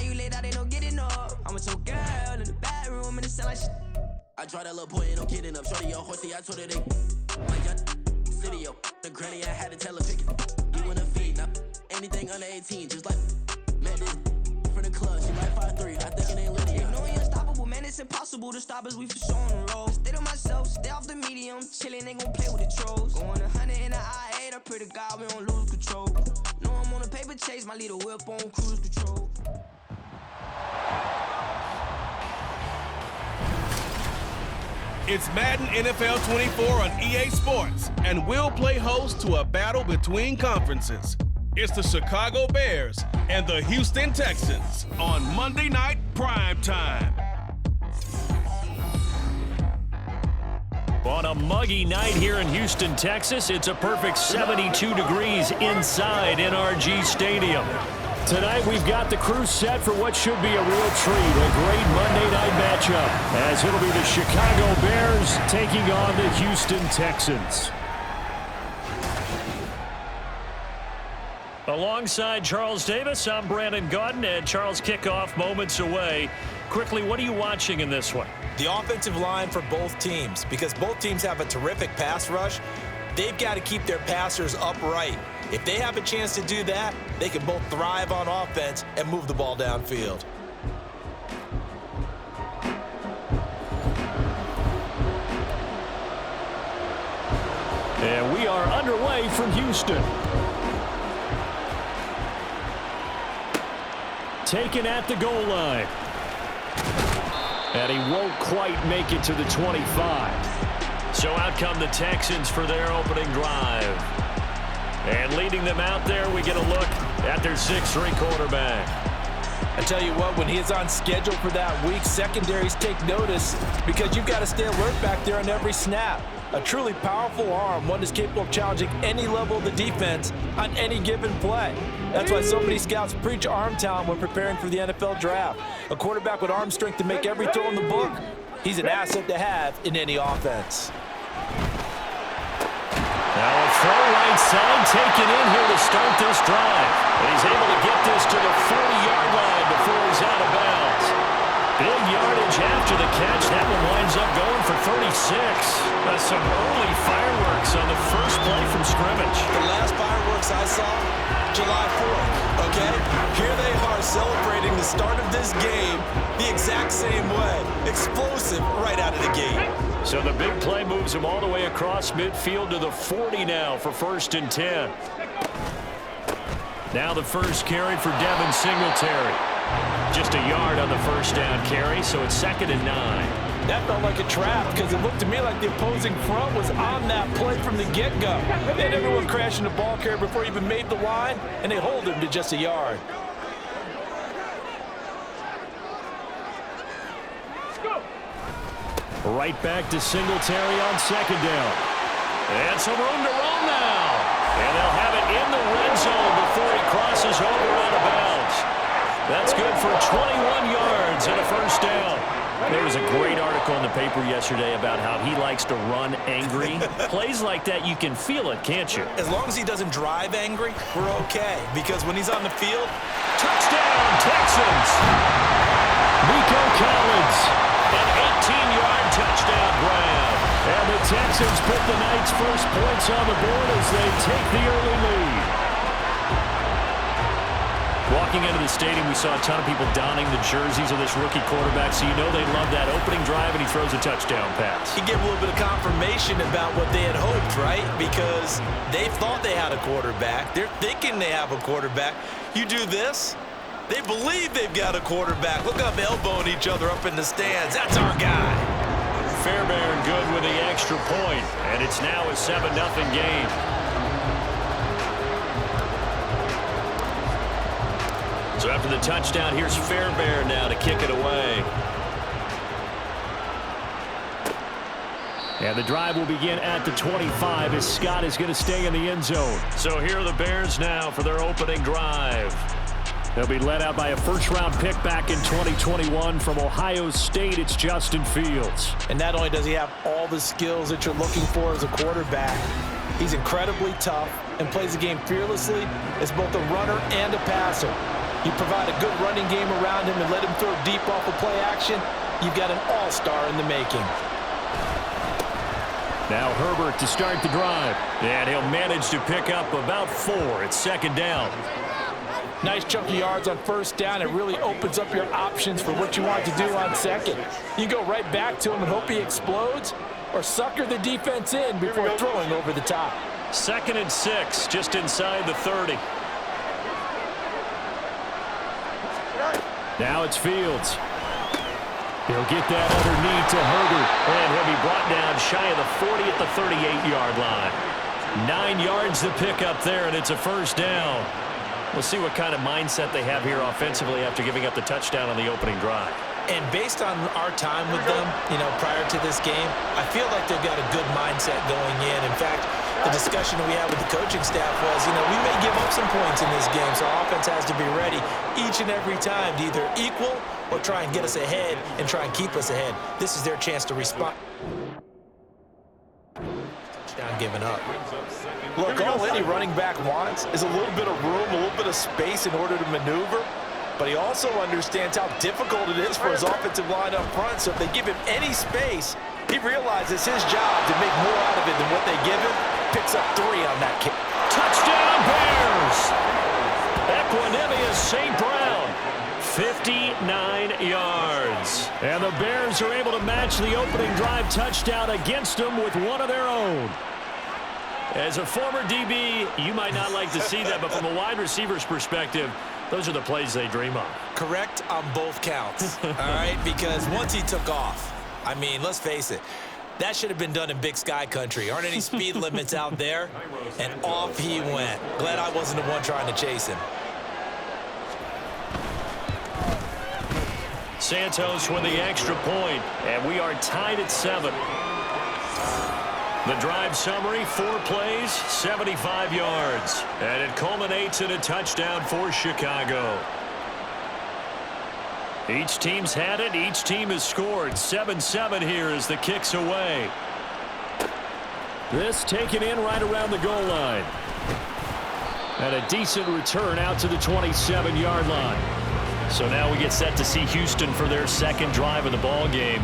you laid out, ain't no getting up. I'm with your girl in the bedroom, and it sound like shit. I tried that little boy, ain't no getting up. Shorty, your horsey, I told her they like young city, yo. The granny, I had to tell her pick it. You wanna feed, now anything under 18, just like met this from the club. She like 5'3", I think it ain't lit. You know we unstoppable, man, it's impossible to stop us, we for sure on the road. Stay to myself, stay off the medium, chillin', ain't gon' play with the trolls. Going 100 in the I-8, I pray to God we don't lose control. Know I'm on a paper chase, my little whip on cruise control. It's Madden NFL 24 on EA Sports, and we'll play host to a battle between conferences. It's the Chicago Bears and the Houston Texans on Monday Night Prime Time. On a muggy night here in Houston, Texas, it's a perfect 72 degrees inside NRG Stadium. Tonight, we've got the crew set for what should be a real treat, a great Monday night matchup, as it'll be the Chicago Bears taking on the Houston Texans. Alongside Charles Davis, I'm Brandon Gaudin, and Charles, kickoff moments away. Quickly, what are you watching in this one? The offensive line for both teams, because both teams have a terrific pass rush. They've got to keep their passers upright. If they have a chance to do that, they can both thrive on offense and move the ball downfield. And we are underway from Houston. Taken at the goal line. And he won't quite make it to the 25. So out come the Texans for their opening drive. And leading them out there, we get a look at their 6'3" quarterback. I tell you what, when he is on schedule for that week, secondaries take notice because you've got to stay alert back there on every snap. A truly powerful arm, one that's capable of challenging any level of the defense on any given play. That's why so many scouts preach arm talent when preparing for the NFL draft. A quarterback with arm strength to make every throw in the book, he's an asset to have in any offense. Now a throw right side taken in here to start this drive. And he's able to get this to the 40-yard line before he's out of bounds. Big yardage after the catch. That one winds up going for 36. Some early fireworks on the first play from scrimmage. The last fireworks I saw, July 4th, okay? Here they are celebrating the start of this game the exact same way. Explosive right out of the gate. So the big play moves him all the way across midfield to the 40 now for 1st and 10. Now the first carry for Devin Singletary. Just a yard on the first down carry, so it's 2nd and 9. That felt like a trap because it looked to me like the opposing front was on that play from the get-go. They had everyone crashing the ball carrier before he even made the line, and they hold him to just a yard. Right back to Singletary on 2nd down. And some room to roam now. And they'll have it in the red zone before he crosses over out of bounds. That's good for 21 yards and a 1st down. There was a great article in the paper yesterday about how he likes to run angry. Plays like that, you can feel it, can't you? As long as he doesn't drive angry, we're okay. Because when he's on the field, touchdown, Texans! Nico Collins, an 18-yard touchdown grab. And the Texans put the night's first points on the board as they take the early lead. Walking into the stadium, we saw a ton of people donning the jerseys of this rookie quarterback, so you know they love that opening drive, and he throws a touchdown pass. He gave a little bit of confirmation about what they had hoped, right? Because they thought they had a quarterback. They're thinking they have a quarterback. You do this, they believe they've got a quarterback. Look up, elbowing each other up in the stands. That's our guy. Fairbairn good with the extra point, and it's now a 7-0 game. So after the touchdown, here's Fairbairn now to kick it away. And the drive will begin at the 25 as Scott is going to stay in the end zone. So here are the Bears now for their opening drive. They'll be led out by a first-round pick back in 2021 from Ohio State. It's Justin Fields. And not only does he have all the skills that you're looking for as a quarterback, he's incredibly tough and plays the game fearlessly as both a runner and a passer. You provide a good running game around him and let him throw deep off of play action, you've got an all-star in the making. Now Herbert to start the drive. And he'll manage to pick up about 4. It's second down. Nice chunk of yards on first down. It really opens up your options for what you want to do on second. You go right back to him and hope he explodes, or sucker the defense in before throwing over the top. 2nd and 6, just inside the 30. Now it's Fields. He'll get that underneath to Herbert, and he'll be brought down shy of the 40 at the 38-yard line. 9 yards to pick up there, and it's a first down. We'll see what kind of mindset they have here offensively after giving up the touchdown on the opening drive. And based on our time with them, prior to this game, I feel like they've got a good mindset going in. In fact, the discussion that we had with the coaching staff was, we may give up some points in this game, so our offense has to be ready each and every time to either equal or try and get us ahead and try and keep us ahead. This is their chance to respond. Touchdown given up. Look, all any running back wants is a little bit of room, a little bit of space in order to maneuver, but he also understands how difficult it is for his offensive line up front, so if they give him any space, he realizes his job to make more out of it than what they give him. Picks up 3 on that kick. Touchdown, Bears! Equanimous St. Brown, 59 yards. And the Bears are able to match the opening drive touchdown against them with one of their own. As a former DB, you might not like to see that, but from a wide receiver's perspective, those are the plays they dream of. Correct on both counts, all right? Because once he took off, I mean, let's face it, that should have been done in Big Sky country. Aren't any speed limits out there? And off he went. Glad I wasn't the one trying to chase him. Santos with the extra point, and we are tied at 7. The drive summary, 4 plays, 75 yards. And it culminates in a touchdown for Chicago. Each team's had it. Each team has scored. 7-7 here as the kick's away. This taken in right around the goal line. And a decent return out to the 27-yard line. So now we get set to see Houston for their second drive of the ball game.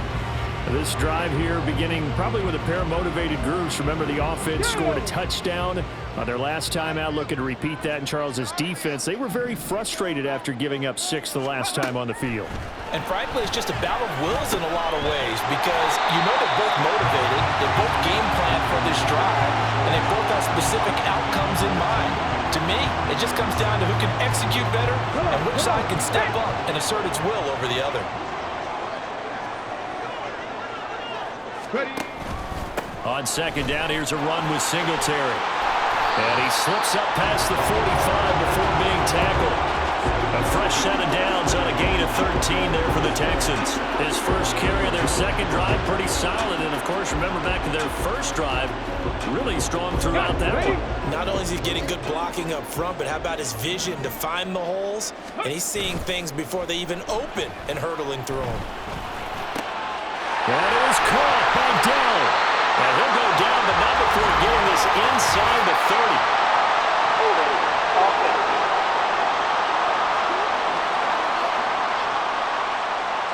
This drive here beginning probably with a pair of motivated groups. Remember, the offense scored a touchdown on their last time out, looking to repeat that in Charles's defense. They were very frustrated after giving up 6 the last time on the field. And frankly, it's just a battle of wills in a lot of ways because they're both motivated, they both game plan for this drive, and they both have specific outcomes in mind. To me, it just comes down to who can execute better and which side can step up and assert its will over the other. Ready. On second down, here's a run with Singletary. And he slips up past the 45 before being tackled. A fresh set of downs on a gain of 13 there for the Texans. His first carry of their second drive, pretty solid. And, of course, remember back to their first drive, really strong throughout that one. Not only is he getting good blocking up front, but how about his vision to find the holes? And he's seeing things before they even open and hurtling through them. That is caught by Dell. And he'll go down, but not before getting this inside the 30.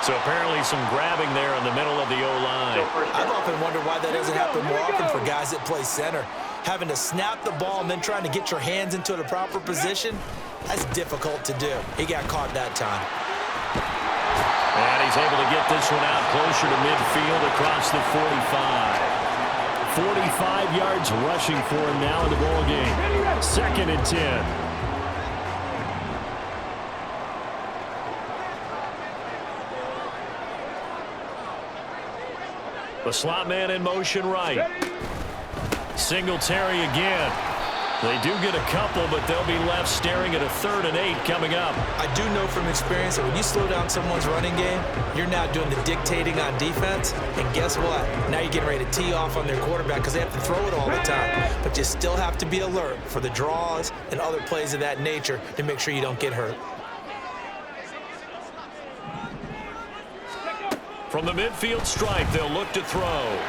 So apparently some grabbing there in the middle of the O-line. I've often wondered why that doesn't happen more often for guys that play center. Having to snap the ball and then trying to get your hands into the proper position, that's difficult to do. He got caught that time. And he's able to get this one out closer to midfield across the 45. 45 yards rushing for him now in the ball game. 2nd and 10. The slot man in motion right. Singletary again. They do get a couple, but they'll be left staring at a 3rd and 8 coming up. I do know from experience that when you slow down someone's running game, you're now doing the dictating on defense. And guess what? Now you're getting ready to tee off on their quarterback because they have to throw it all the time. But you still have to be alert for the draws and other plays of that nature to make sure you don't get hurt. From the midfield stripe, they'll look to throw.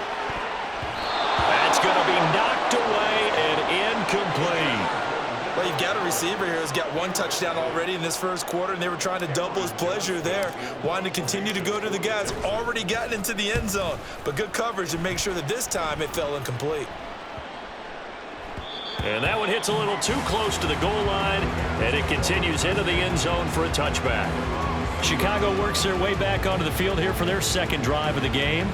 That's going to be knocked away and incomplete. Well, you've they've got a receiver here who's got 1 touchdown already in this first quarter, and they were trying to double his pleasure there, wanting to continue to go to the guys already gotten into the end zone. But good coverage to make sure that this time it fell incomplete. And that one hits a little too close to the goal line, and it continues into the end zone for a touchback. Chicago works their way back onto the field here for their second drive of the game.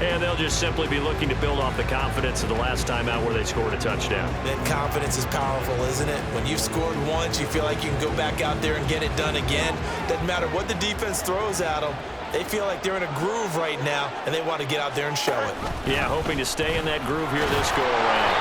And they'll just simply be looking to build off the confidence of the last time out where they scored a touchdown. That confidence is powerful, isn't it? When you've scored once, you feel like you can go back out there and get it done again. Doesn't matter what the defense throws at them. They feel like they're in a groove right now, and they want to get out there and show it. Yeah, hoping to stay in that groove here this go-around.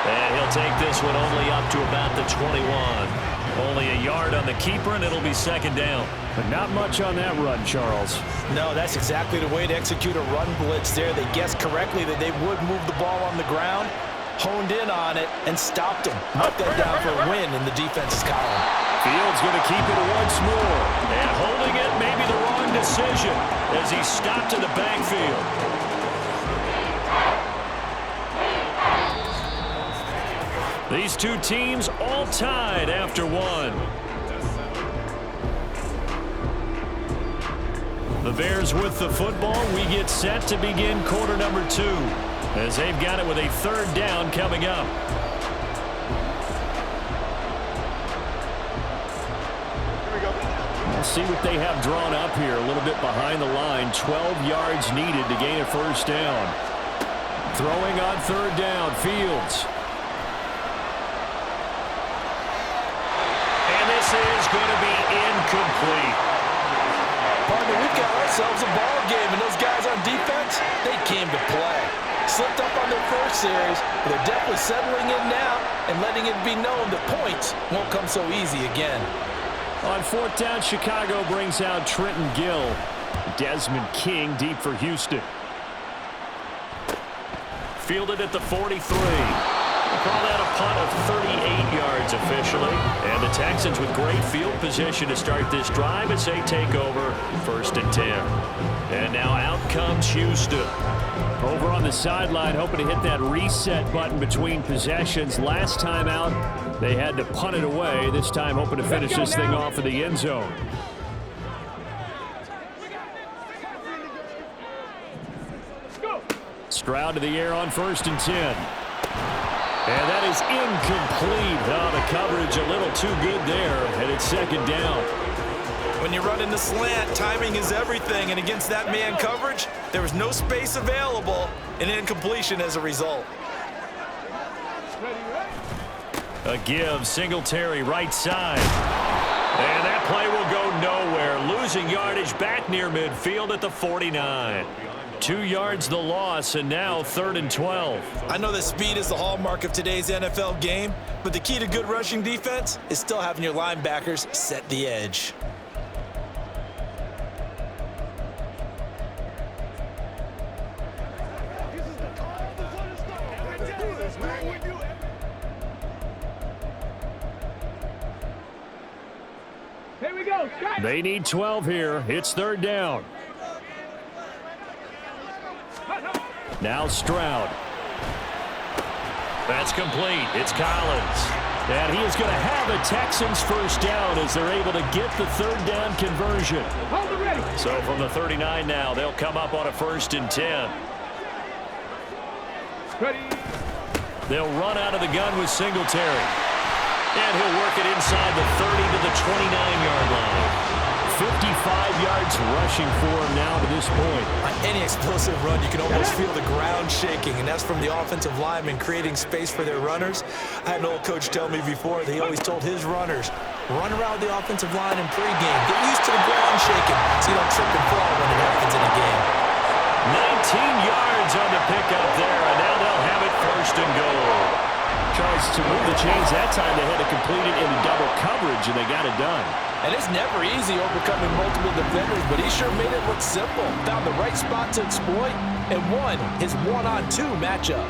And he'll take this one only up to about the 21. Only a yard on the keeper, and it'll be second down. But not much on that run, Charles. No, that's exactly the way to execute a run blitz there. They guessed correctly that they would move the ball on the ground, honed in on it, and stopped them. Knocked that down for a win in the defense's column. Fields going to keep it once more. And holding it may be the wrong decision as he stopped in the backfield. These two teams all tied after one. The Bears with the football. We get set to begin quarter number 2 as they've got it with a third down coming up. We'll see what they have drawn up here. A little bit behind the line. 12 yards needed to gain a first down. Throwing on third down, Fields. This is going to be incomplete. Partner, we've got ourselves a ball game, and those guys on defense, they came to play. Slipped up on their first series, but they're definitely settling in now and letting it be known that points won't come so easy again. On fourth down, Chicago brings out Trenton Gill. Desmond King deep for Houston. Fielded at the 43. Call that a punt of 38 yards officially. And the Texans with great field position to start this drive as they take over first and 10. And now out comes Houston. Over on the sideline, hoping to hit that reset button between possessions. Last time out, they had to punt it away. This time hoping to finish this thing off in the end zone. Stroud to the air on first and 10. And that is incomplete. Oh, the coverage a little too good there, and it's second down. When you're running the slant, timing is everything, and against that man coverage, there was no space available, and incompletion as a result. A give, Singletary right side. And that play will go nowhere. Losing yardage back near midfield at the 49. 2 yards the loss, and now third and 12. I know that speed is the hallmark of today's NFL game, but the key to good rushing defense is still having your linebackers set the edge. Here we go. They need 12 here. It's third down. Now Stroud. That's complete. It's Collins. And he is going to have a Texans first down as they're able to get the third down conversion. Hold it ready. So from the 39 now, they'll come up on a first and 10. Ready. They'll run out of the gun with Singletary. And he'll work it inside the 30 to the 29-yard line. 55 yards rushing for him now to this point. On any explosive run, you can almost feel the ground shaking, and that's from the offensive linemen creating space for their runners. I had an old coach tell me before that he always told his runners, run around the offensive line in pregame. Get used to the ground shaking so you don't trip and fall when it happens in a game. 19 yards on the pickup there, and now they'll have it first and goal. Charles, to move the chains that time, they had to complete it in double coverage, and they got it done. And it's never easy overcoming multiple defenders, but he sure made it look simple. Found the right spot to exploit and won his one-on-two matchup.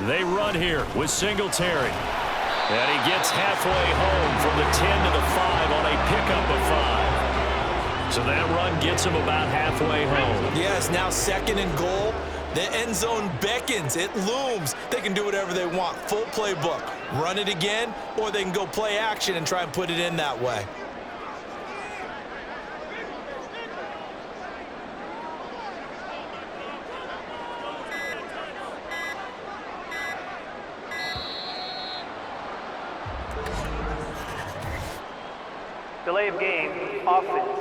They run here with Singletary. And he gets halfway home from the 10 to the 5 on a pickup of 5. So that run gets him about halfway home. Yes, now 2nd and goal. The end zone beckons. It looms. They can do whatever they want. Full playbook. Run it again, or they can go play action and try and put it in that way. Delay of game, offense.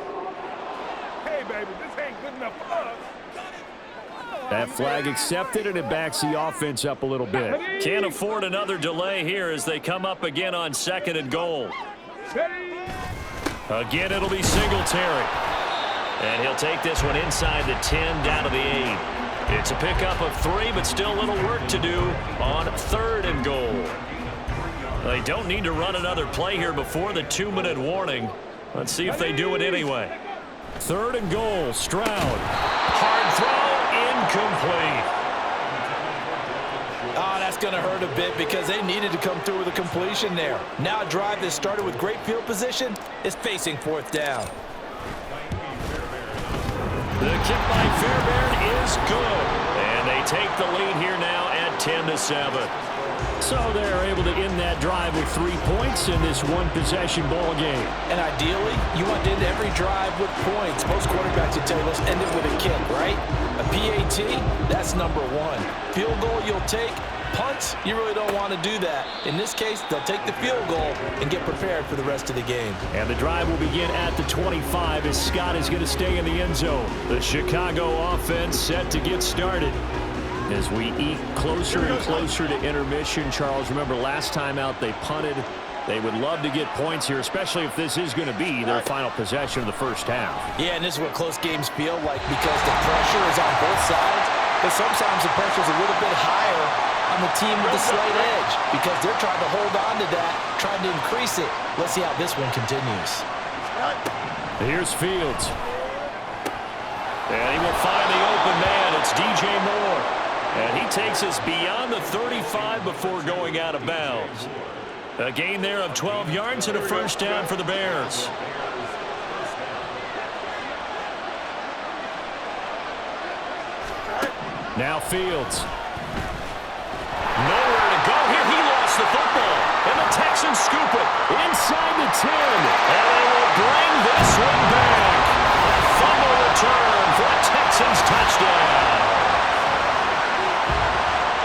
Hey, baby, this ain't good enough for us. That flag accepted, and it backs the offense up a little bit. Can't afford another delay here as they come up again on 2nd and goal. Again, it'll be Singletary. And he'll take this one inside the 10 down to the 8. It's a pickup of 3, but still a little work to do on 3rd and goal. They don't need to run another play here before the 2-minute warning. Let's see if they do it anyway. 3rd and goal, Stroud. Hard throw, incomplete. Oh, that's going to hurt a bit because they needed to come through with a completion there. Now a drive that started with great field position is facing 4th down. The kick by Fairbairn is good. And they take the lead here now at 10-7. So they're able to end that drive with 3 points in this one-possession ball game. And ideally, you want to end every drive with points. Most quarterbacks would tell you, let's end it with a kick, right? A PAT, that's number 1. Field goal you'll take. Punts, you really don't want to do that. In this case, they'll take the field goal and get prepared for the rest of the game. And the drive will begin at the 25 as Scott is going to stay in the end zone. The Chicago offense set to get started. As we eke closer and closer to intermission, Charles, remember last time out they punted. They would love to get points here, especially if this is going to be their final possession of the first half. Yeah, and this is what close games feel like because the pressure is on both sides, but sometimes the pressure is a little bit higher on the team with the slight edge because they're trying to hold on to that, trying to increase it. Let's see how this one continues. Here's Fields. And he will find the open man. It's DJ Moore. And he takes us beyond the 35 before going out of bounds. A gain there of 12 yards and a first down for the Bears. Now Fields. Nowhere to go here. He lost the football. And the Texans scoop it inside the 10. And they will bring this one back. A fumble return for a Texans touchdown.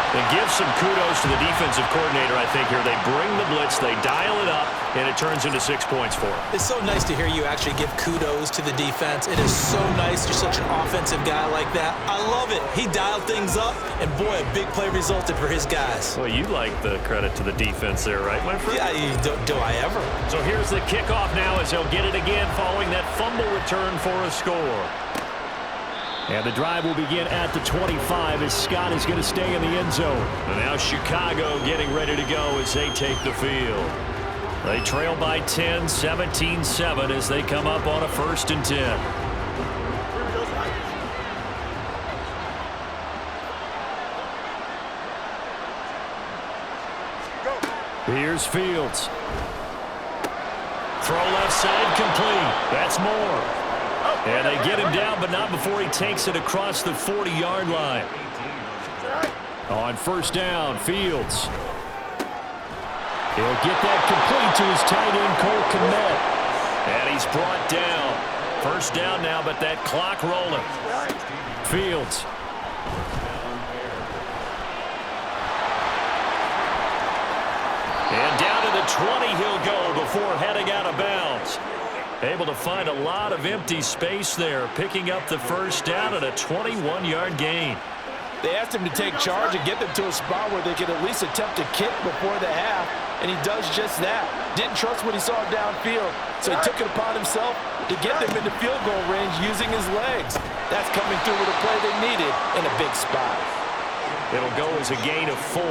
And give some kudos to the defensive coordinator, I think, here. They bring the blitz, they dial it up, and it turns into 6 points for them. It's so nice to hear you actually give kudos to the defense. It is so nice. You're such an offensive guy like that. I love it. He dialed things up, and boy, a big play resulted for his guys. Well, you like the credit to the defense there, right, my friend? Yeah, do I ever? So here's the kickoff now as they'll get it again following that fumble return for a score. And the drive will begin at the 25 as Scott is going to stay in the end zone. And now Chicago getting ready to go as they take the field. They trail by 10, 17-7 as they come up on a 1st and 10. Here's Fields. Throw left side complete. That's Moore. And they get him down, but not before he takes it across the 40-yard line. On 1st down, Fields. He'll get that complete to his tight end, Cole Kmet. And he's brought down. 1st down now, but that clock rolling. Fields. And down to the 20 he'll go before heading out of bounds. Able to find a lot of empty space there, picking up the 1st down at a 21-yard gain. They asked him to take charge and get them to a spot where they could at least attempt a kick before the half, and he does just that. Didn't trust what he saw downfield, so he took it upon himself to get them into field goal range using his legs. That's coming through with a play they needed in a big spot. It'll go as a gain of 4,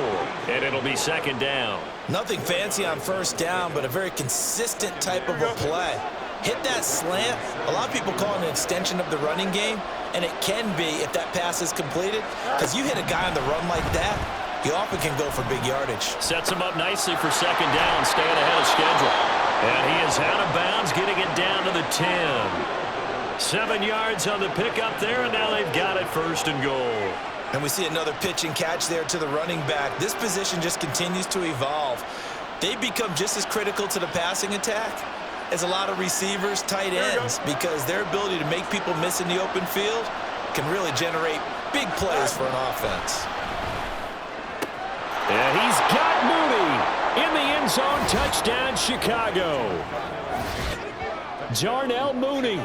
and it'll be 2nd down. Nothing fancy on 1st down, but a very consistent type of a play. Hit that slant. A lot of people call it an extension of the running game, and it can be if that pass is completed, because you hit a guy on the run like that, he often can go for big yardage. Sets him up nicely for second down, staying ahead of schedule. And he is out of bounds, getting it down to the 10. 7 yards on the pickup there, and now they've got it first and goal. And we see another pitch and catch there to the running back. This position just continues to evolve. They become just as critical to the passing attack as a lot of receivers, tight ends, because their ability to make people miss in the open field can really generate big plays for an offense. And he's got Mooney in the end zone. Touchdown, Chicago. Darnell Mooney,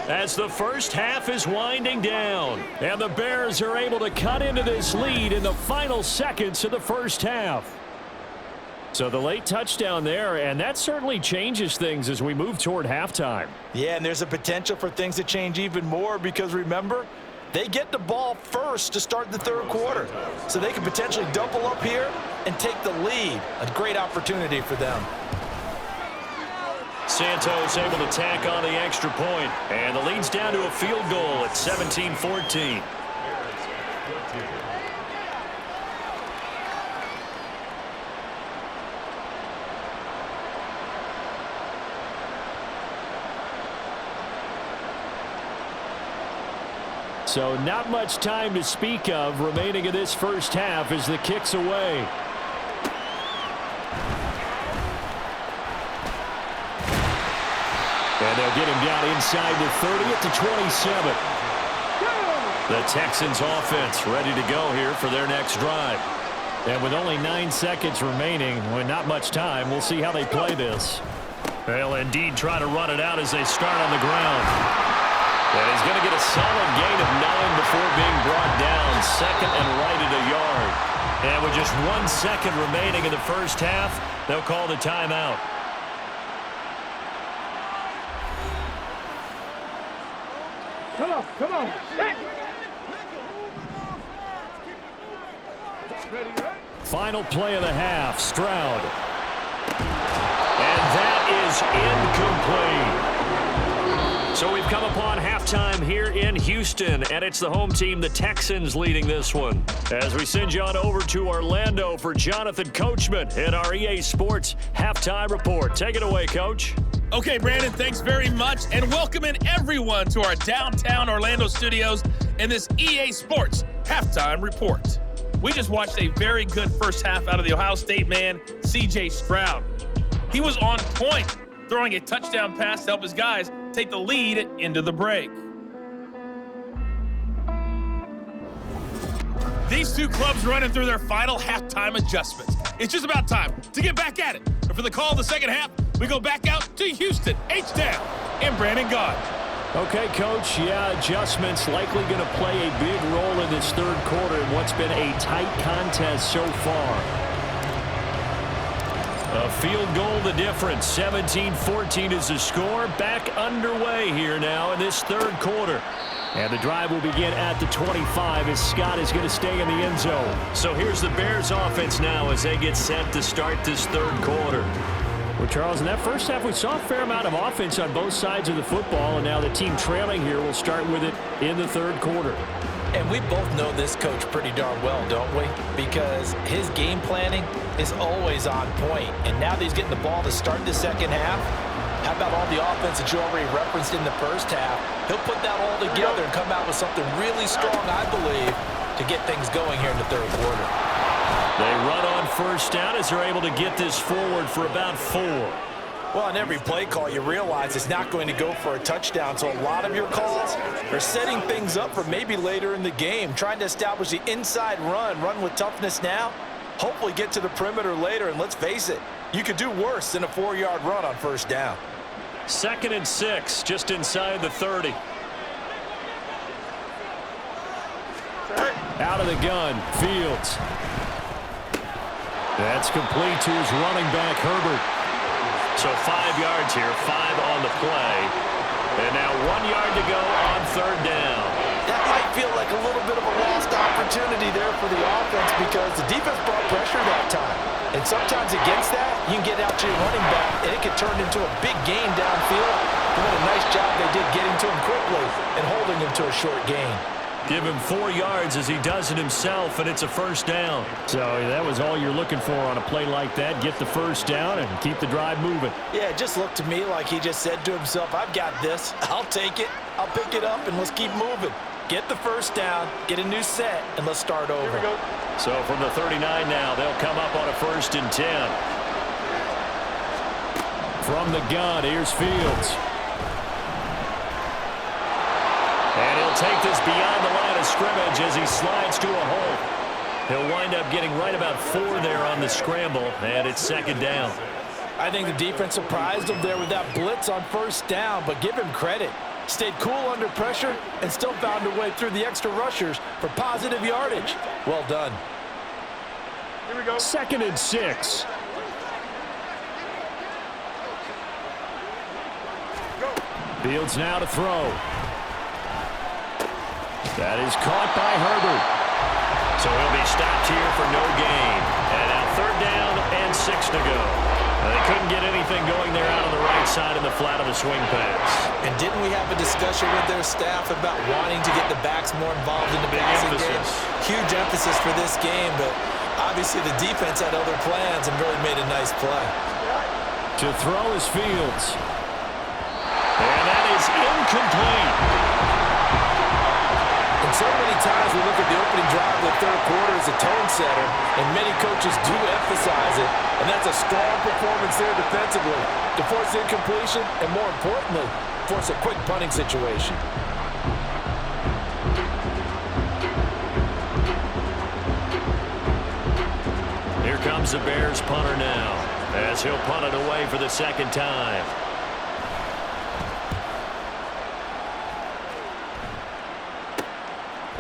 as the first half is winding down. And the Bears are able to cut into this lead in the final seconds of the first half. So the late touchdown there, and that certainly changes things as we move toward halftime. Yeah, and there's a potential for things to change even more because, remember, they get the ball first to start the third quarter. So they can potentially double up here and take the lead. A great opportunity for them. Santos able to tack on the extra point, and the lead's down to a field goal at 17-14. So not much time to speak of remaining in this first half as the kick's away. And they'll get him down inside the 30 at the 27. The Texans offense ready to go here for their next drive. And with only 9 seconds remaining, with not much time, we'll see how they play this. They'll indeed try to run it out as they start on the ground. And he's going to get a solid gain of 9 before being brought down, second and right at a yard. And with just 1 second remaining in the first half, they'll call the timeout. Come on. Final play of the half, Stroud. And that is incomplete. So we've come upon halftime here in Houston, and it's the home team, the Texans, leading this one. As we send you on over to Orlando for Jonathan Coachman in our EA Sports Halftime Report. Take it away, Coach. Okay, Brandon, thanks very much, and welcoming everyone to our downtown Orlando studios in this EA Sports Halftime Report. We just watched a very good first half out of the Ohio State man, C.J. Stroud. He was on point, throwing a touchdown pass to help his guys take the lead into the break. These two clubs running through their final halftime adjustments. It's just about time to get back at it. And for the call of the second half, we go back out to Houston, H-Town, and Brandon Gaud. Okay, Coach, adjustments likely going to play a big role in this third quarter in what's been a tight contest so far. A field goal the difference. 17-14 is the score. Back underway here now in this third quarter. And the drive will begin at the 25 as Scott is going to stay in the end zone. So here's the Bears offense now as they get set to start this third quarter. Well, Charles, in that first half, we saw a fair amount of offense on both sides of the football, and now the team trailing here will start with it in the third quarter. And we both know this coach pretty darn well, don't we? Because his game planning is always on point. And now that he's getting the ball to start the second half, how about all the offense that you already referenced in the first half? He'll put that all together and come out with something really strong, I believe, to get things going here in the third quarter. They run on first down as they're able to get this forward for about 4. Well, on every play call, you realize it's not going to go for a touchdown. So a lot of your calls are setting things up for maybe later in the game, trying to establish the inside run with toughness now, hopefully get to the perimeter later. And let's face it, you could do worse than a 4-yard run on first down. 2nd and 6, just inside the 30. Out of the gun, Fields. That's complete to his running back, Herbert. So 5 yards here, 5 on the play. And now 1 yard to go on third down. That might feel like a little bit of a lost opportunity there for the offense because the defense brought pressure that time. And sometimes against that, you can get out to your running back, and it can turn into a big gain downfield. And what a nice job they did getting to him quickly and holding him to a short gain. Give him 4 yards as he does it himself, and it's a first down. So that was all you're looking for on a play like that. Get the first down and keep the drive moving. Yeah, it just looked to me like he just said to himself, I've got this. I'll take it. I'll pick it up, and let's keep moving. Get the first down, get a new set, and let's start over. Here we go. So from the 39 now, they'll come up on a 1st and 10. From the gun, here's Fields. And he'll take this beyond the line of scrimmage as he slides to a hole. He'll wind up getting right about 4 there on the scramble, and it's 2nd down. I think the defense surprised him there with that blitz on 1st down, but give him credit. Stayed cool under pressure and still found a way through the extra rushers for positive yardage. Well done. Here we go. 2nd and 6. Go. Fields now to throw. That is caught by Herbert. So he'll be stopped here for no gain. And now 3rd down and 6 to go. They couldn't get anything going there out on the right side in the flat of the swing pass. And didn't we have a discussion with their staff about wanting to get the backs more involved in the passing game? Huge emphasis for this game, but obviously the defense had other plans and really made a nice play. To throw is Fields. And that is incomplete. And so many times we look at the opening drive of the 3rd quarter as a tone setter, and many coaches do emphasize it, and that's a strong performance there defensively to force incompletion and, more importantly, force a quick punting situation. Here comes the Bears punter now as he'll punt it away for the 2nd time.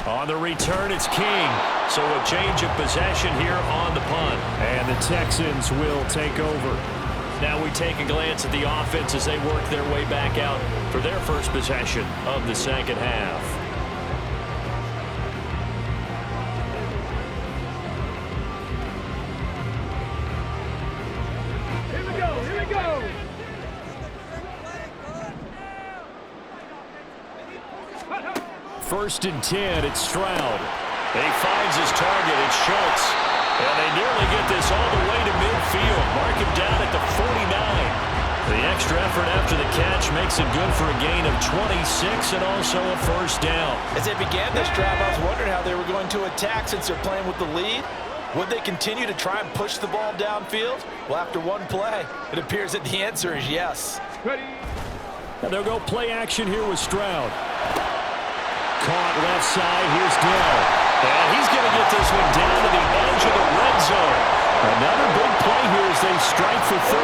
On the return, it's King. So a change of possession here on the punt. And the Texans will take over. Now we take a glance at the offense as they work their way back out for their first possession of the 2nd half. Here we go. Here we go. 1st and 10, it's Stroud. He finds his target, it's Schultz. And they nearly get this all the way to midfield. Mark him down at the 49. The extra effort after the catch makes it good for a gain of 26 and also a 1st down. As they began this drive, I was wondering how they were going to attack since they're playing with the lead. Would they continue to try and push the ball downfield? Well, after one play, it appears that the answer is yes. Ready. And they'll go play action here with Stroud. Caught left side, here's Dell. And he's going to get this one down to the edge of the red zone. Another big play here as they strike for 31.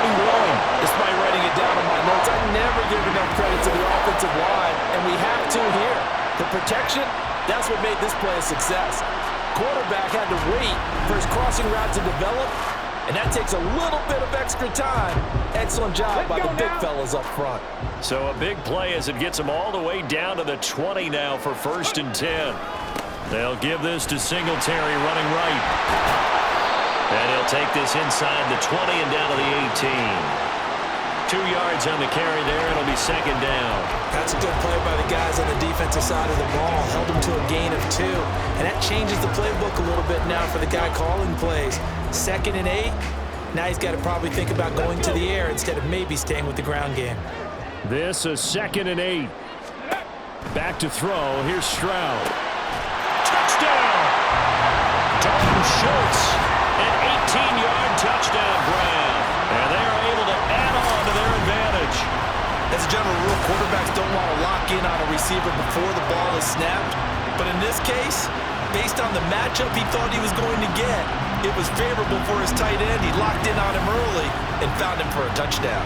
Despite writing it down on my notes, I never give enough credit to the offensive line, and we have to here. The protection, that's what made this play a success. Quarterback had to wait for his crossing route to develop, and that takes a little bit of extra time. Excellent job by the big fellas up front. So a big play as it gets them all the way down to the 20 now for 1st and 10. They'll give this to Singletary running right. And he'll take this inside the 20 and down to the 18. 2 yards on the carry there. It'll be 2nd down. That's a good play by the guys on the defensive side of the ball. Held him to a gain of 2. And that changes the playbook a little bit now for the guy calling plays. 2nd and 8. Now he's got to probably think about going to the air instead of maybe staying with the ground game. This is 2nd and 8. Back to throw. Here's Stroud. Touchdown! Dalton Schultz, an 18-yard touchdown grab. And they are able to add on to their advantage. As a general rule, quarterbacks don't want to lock in on a receiver before the ball is snapped. But in this case, based on the matchup he thought he was going to get, it was favorable for his tight end. He locked in on him early and found him for a touchdown.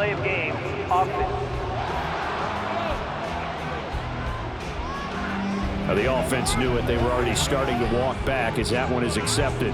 Delay of game, offense. Now the offense knew it. They were already starting to walk back as that one is accepted.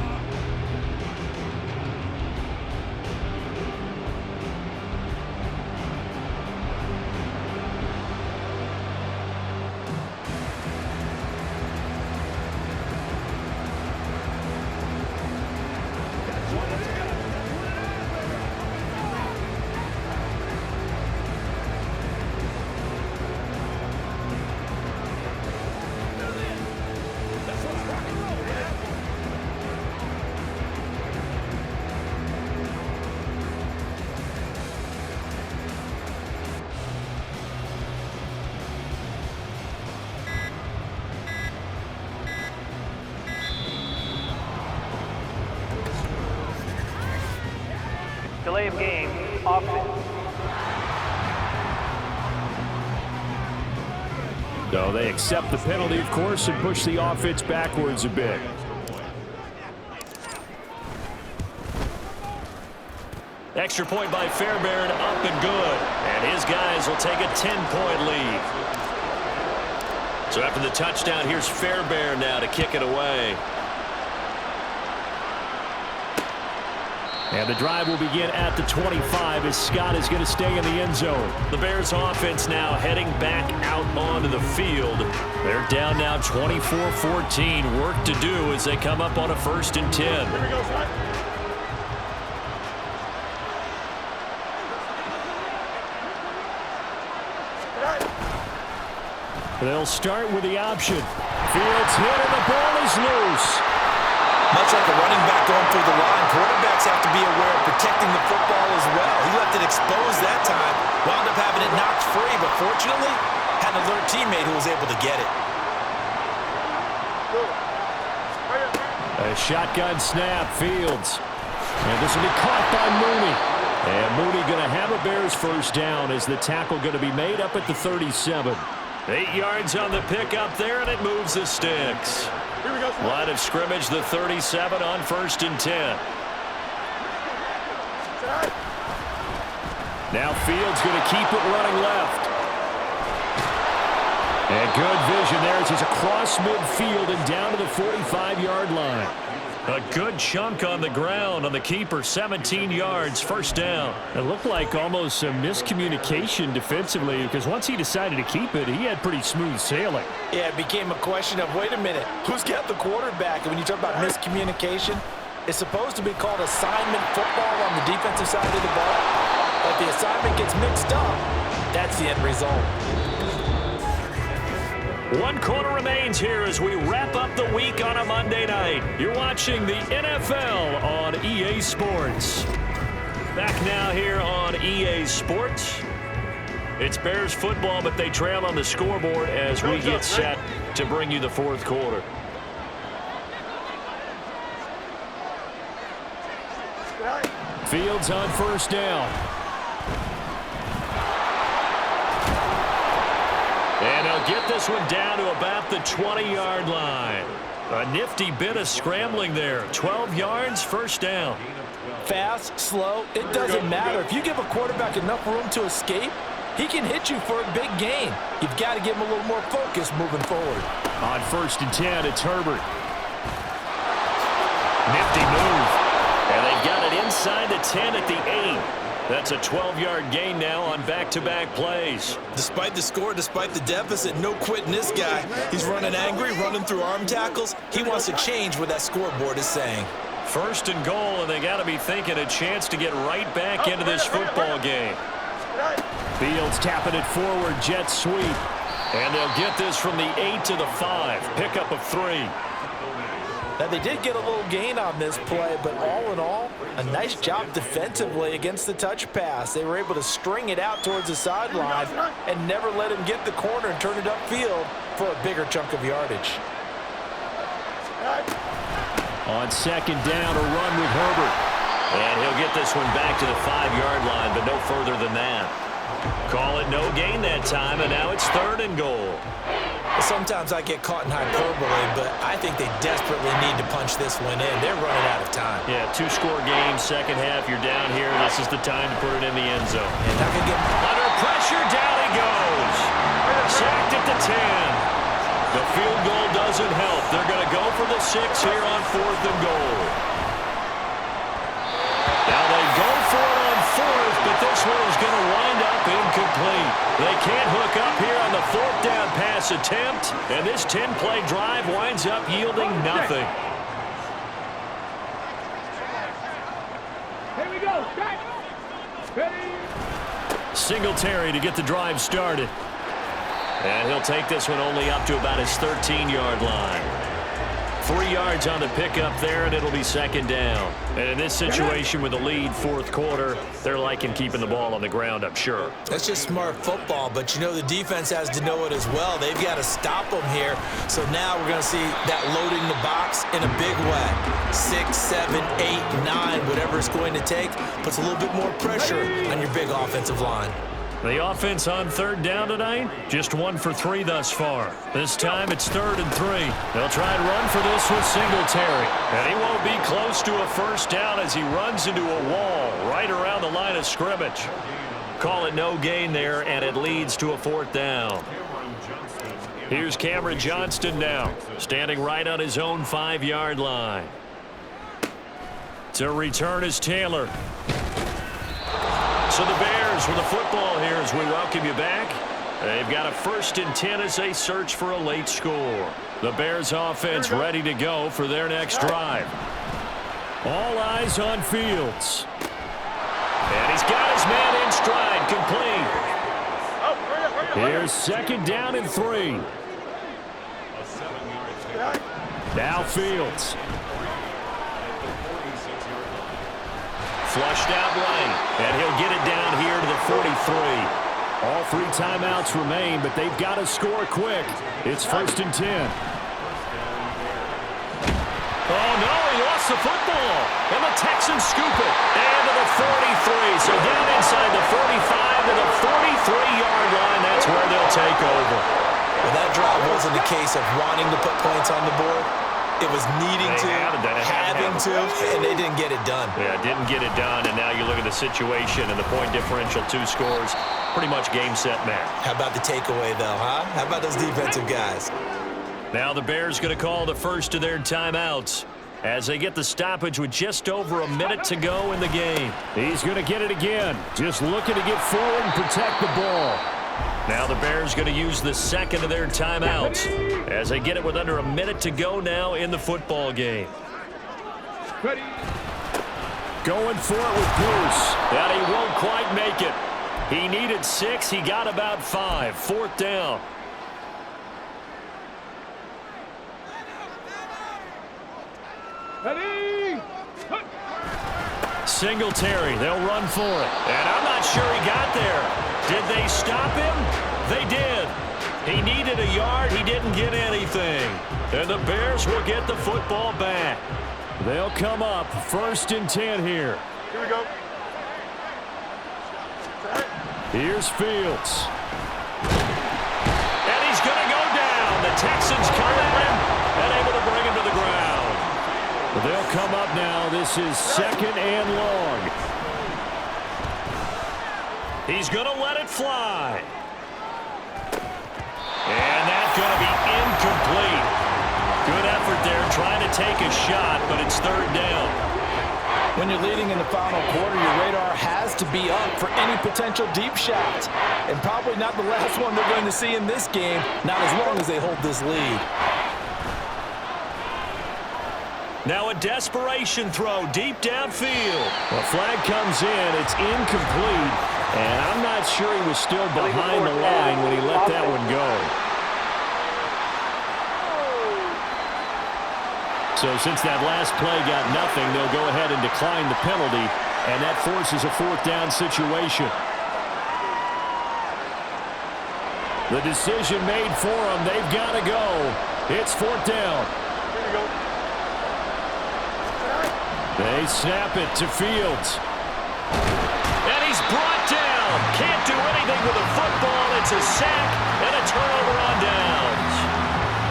Delay of game, offense. So they accept the penalty, of course, and push the offense backwards a bit. Extra point by Fairbairn, up and good. And his guys will take a 10-point lead. So after the touchdown, here's Fairbairn now to kick it away. And the drive will begin at the 25 as Scott is going to stay in the end zone. The Bears offense now heading back out onto the field. They're down now 24-14. Work to do as they come up on a 1st and 10. They'll start with the option. Fields hit and the ball is loose. Much like a running back going through the line, quarterbacks have to be aware of protecting the football as well. He left it exposed that time, wound up having it knocked free, but fortunately, had an alert teammate who was able to get it. A shotgun snap, Fields. And this will be caught by Mooney. And Mooney going to have a Bears first down as the tackle going to be made up at the 37. 8 yards on the pickup there, and it moves the sticks. Line of scrimmage, the 37 on 1st and 10. Now Fields going to keep it running left. And good vision there as he's across midfield and down to the 45-yard line. A good chunk on the ground on the keeper, 17 yards, first down. It looked like almost a miscommunication defensively because once he decided to keep it, he had pretty smooth sailing. Yeah, it became a question of, wait a minute, who's got the quarterback? And when you talk about miscommunication, it's supposed to be called assignment football on the defensive side of the ball. But the assignment gets mixed up. That's the end result. 1 quarter remains here as we wrap up the week on a Monday night. You're watching the NFL on EA Sports. Back now here on EA Sports. It's Bears football, but they trail on the scoreboard as we get set to bring you the 4th quarter. Fields on first down. And he'll get this one down to about the 20-yard line. A nifty bit of scrambling there. 12 yards, first down. Fast, slow, it doesn't matter. If you give a quarterback enough room to escape, he can hit you for a big gain. You've got to give him a little more focus moving forward. On 1st and 10, it's Herbert. Nifty move. And they've got it inside the 10 at the 8. That's a 12-yard gain now on back-to-back plays. Despite the score, despite the deficit, no quitting this guy. He's running angry, running through arm tackles. He wants to change what that scoreboard is saying. 1st and goal, and they got to be thinking a chance to get right back into this football game. Fields tapping it forward, jet sweep. And they'll get this from the 8 to the 5. Pickup of 3. Now, they did get a little gain on this play, but all in all, a nice job defensively against the touch pass. They were able to string it out towards the sideline and never let him get the corner and turn it upfield for a bigger chunk of yardage. On 2nd down, a run with Herbert. And he'll get this one back to the 5-yard line, but no further than that. Call it no gain that time, and now it's 3rd and goal. Sometimes I get caught in hyperbole, but I think they desperately need to punch this one in. They're running out of time. Yeah, 2-score game, second half, you're down here. This is the time to put it in the end zone. And not gonna get under pressure, down he goes. Sacked at the 10. The field goal doesn't help. They're going to go for the 6 here on 4th and goal. Now they go for it on 4th, but this one is going to wind up incomplete. They can't hook up here on the 4th down pass attempt, and this 10-play drive winds up yielding nothing. Here we go. Ready? Singletary to get the drive started. And he'll take this one only up to about his 13-yard line. 3 yards on the pickup there, and it'll be second down. And in this situation with a lead 4th quarter, they're liking keeping the ball on the ground, I'm sure. That's just smart football, but you know the defense has to know it as well. They've got to stop them here. So now we're going to see that loading the box in a big way. 6, 7, 8, 9, whatever it's going to take, puts a little bit more pressure on your big offensive line. The offense on 3rd down tonight, just 1 for 3 thus far. This time it's 3rd and 3. They'll try and run for this with Singletary. And he won't be close to a first down as he runs into a wall right around the line of scrimmage. Call it no gain there, and it leads to a 4th down. Here's Cameron Johnston now, standing right on his own 5-yard line. To return is Taylor. So the Bears with the football here as we welcome you back. They've got a 1st and 10 as they search for a late score. The Bears offense ready to go for their next drive. All eyes on Fields. And he's got his man in stride, complete. Here's 2nd down and 3. Now Fields. Flushed out right, and he'll get it down here to the 43. All 3 timeouts remain, but they've got to score quick. It's 1st and 10. Oh, no, he lost the football. And the Texans scoop it. And to the 43. So down inside the 45 to the 43-yard line. That's where they'll take over. Well, that drive wasn't a case of wanting to put points on the board. It was needing to, having to, and they didn't get it done. Yeah, didn't get it done, and now you look at the situation and the point differential, 2 scores, pretty much game, set, match. How about the takeaway, though, huh? How about those defensive guys? Now the Bears going to call the first of their timeouts as they get the stoppage with just over a minute to go in the game. He's going to get it again, just looking to get forward and protect the ball. Now the Bears going to use the 2nd of their timeouts as they get it with under a minute to go now in the football game. Ready? Going for it with Bruce. And he won't quite make it. He needed 6. He got about 5. 4th down. Ready? Singletary, they'll run for it. And I'm not sure he got there. Did they stop him? They did. He needed a yard. He didn't get anything. And the Bears will get the football back. They'll come up 1st and 10 here. Here we go. Here's Fields. And he's going to go down. The Texans come at him and able to bring him to the ground. They'll come up now. This is 2nd and long. He's going to let it fly. And that's going to be incomplete. Good effort there trying to take a shot, but it's 3rd down. When you're leading in the final quarter, your radar has to be up for any potential deep shots. And probably not the last one they're going to see in this game, not as long as they hold this lead. Now a desperation throw deep downfield. The flag comes in. It's incomplete. And I'm not sure he was still behind the line when he let that one go. So since that last play got nothing, they'll go ahead and decline the penalty. And that forces a 4th down situation. The decision made for them. They've got to go. It's 4th down. Here we go. They snap it to Fields. And he's brought down. Can't do anything with a football. It's a sack and a turnover on downs.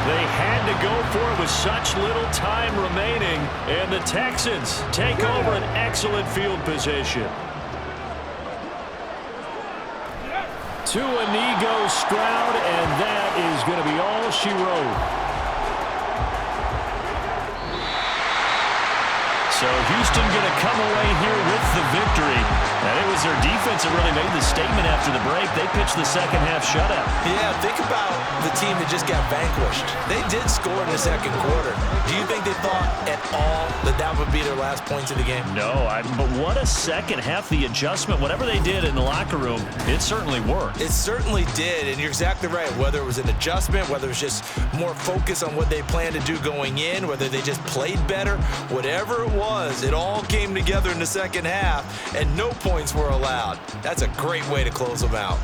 They had to go for it with such little time remaining, and the Texans take over an excellent field position. To Inigo Stroud, and that is going to be all she wrote. So Houston going to come away here with the victory. And it was their defense that really made the statement after the break. They pitched the second half shutout. Yeah, think about the team that just got vanquished. They did score in the second quarter. Do you think they thought at all that that would be their last points of the game? No, but what a second half. The adjustment, whatever they did in the locker room, it certainly worked. It certainly did, and you're exactly right. Whether it was an adjustment, whether it was just more focus on what they planned to do going in, whether they just played better, whatever it was, it all came together in the second half, and no points were allowed. That's a great way to close them out.